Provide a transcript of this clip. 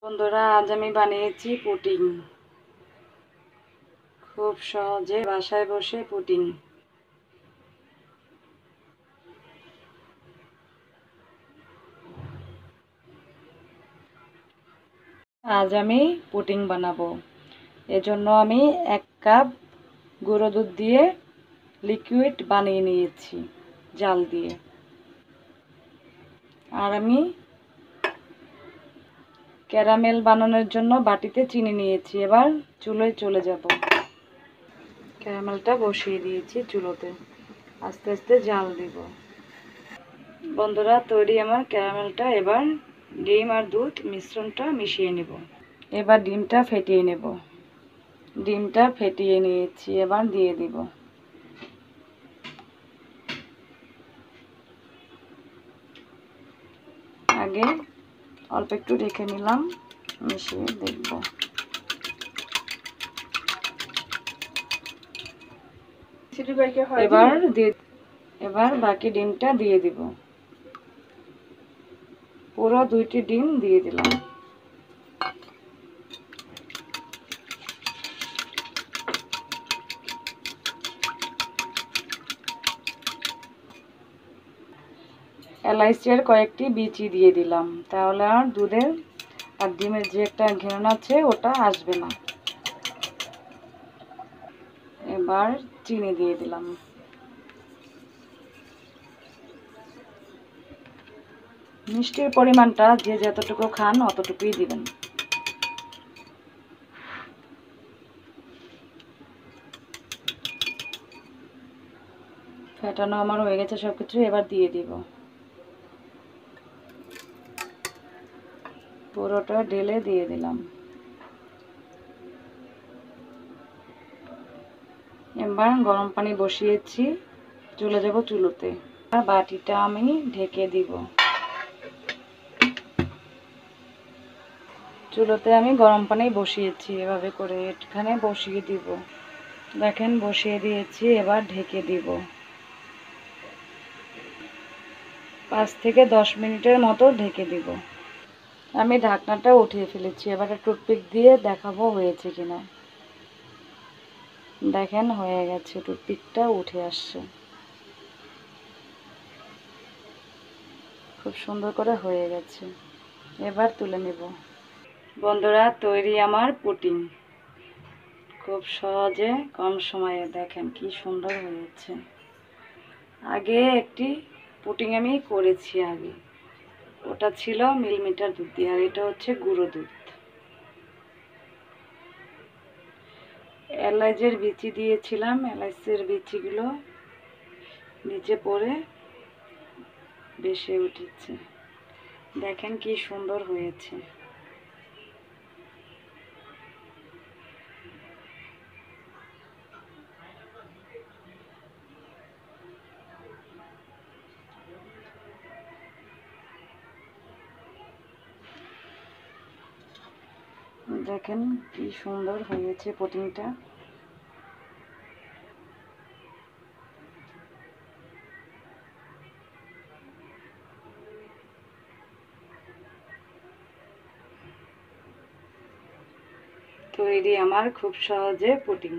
বন্ধুরা, আজ আমি বানিয়েছি পুডিং। খুব সহজে বাসায় বসে পুডিং। আজ আমি পুডিং বানাবো। এজন্য আমি 1 কাপ গুঁড়ো দুধ দিয়ে লিকুইড বানিয়ে নিয়েছি জাল দিয়ে। আর আমি ক্যারামেল বানানোর জন্য বাটিতে চিনি নিয়েছি। এবার চুলোয় চলে যাব। ক্যারামেলটা বসিয়ে দিয়েছি চুলোতে, আস্তে আস্তে জাল দিব। বন্ধুরা, তৈরি আমার ক্যারামেলটা। এবার ডিম আর দুধ মিশ্রণটা মিশিয়ে নেব। এবার ডিমটা ফেটিয়ে নেব। ডিমটা ফেটিয়ে নিয়েছি, এবার দিয়ে দিব। আগে অল্প একটু রেখে নিলাম, মিশিয়ে দেখব। এবার বাকি ডিমটা দিয়ে দিব। পুরো 2টি ডিম দিয়ে দিলাম। এলাইচের কয়েকটি বিচি দিয়ে দিলাম, তাহলে আর দুধের আর ডিমের যে একটা ঘ্রাণ আছে ওটা আসবে না। এবার চিনি দিয়ে দিলাম। মিষ্টির পরিমাণটা যে যতটুকু খান অতটুকুই দিবেন। ফেটানো আমার হয়ে গেছে সবকিছু, এবার দিয়ে দিব। পুরোটা ঢেলে দিয়ে দিলাম। এবার গরম পানি বসিয়েছি, চলে যাব চুলোতে। আর বাটিটা আমি ঢেকে দিব। চুলোতে আমি গরম পানি বসিয়েছি, এভাবে করে এখানে বসিয়ে দিব। দেখেন বসিয়ে দিয়েছি, এবার ঢেকে দিব। 5 থেকে 10 মিনিটের মতো ঢেকে দিব। আমি ঢাকনাটা উঠিয়ে ফেলেছি। এবার টুথপিক দিয়ে দেখাবো হয়েছে কিনা। দেখেন হয়ে গেছে, টুথপিকটা উঠে আসছে। খুব সুন্দর করে হয়ে গেছে। এবার তুলে নেব। বন্ধুরা, তৈরি আমার পুডিং। খুব সহজে কম সময়ে দেখেন কি সুন্দর হয়েছে। আগে একটি পুডিং আমি করেছি আগে, ওটা ছিল মিলমিটার দুধ দিয়ে, আর এটা হচ্ছে গুঁড়ো দুধ। এলাচের বিচি দিয়েছিলাম, এলাচের বিচিগুলো নিচে পড়ে বেশি উঠেছে। দেখেন কি সুন্দর হয়েছে। দেখেন কি সুন্দর হয়েছে পুডিংটা। তৈরি আমার খুব সহজে পুডিং।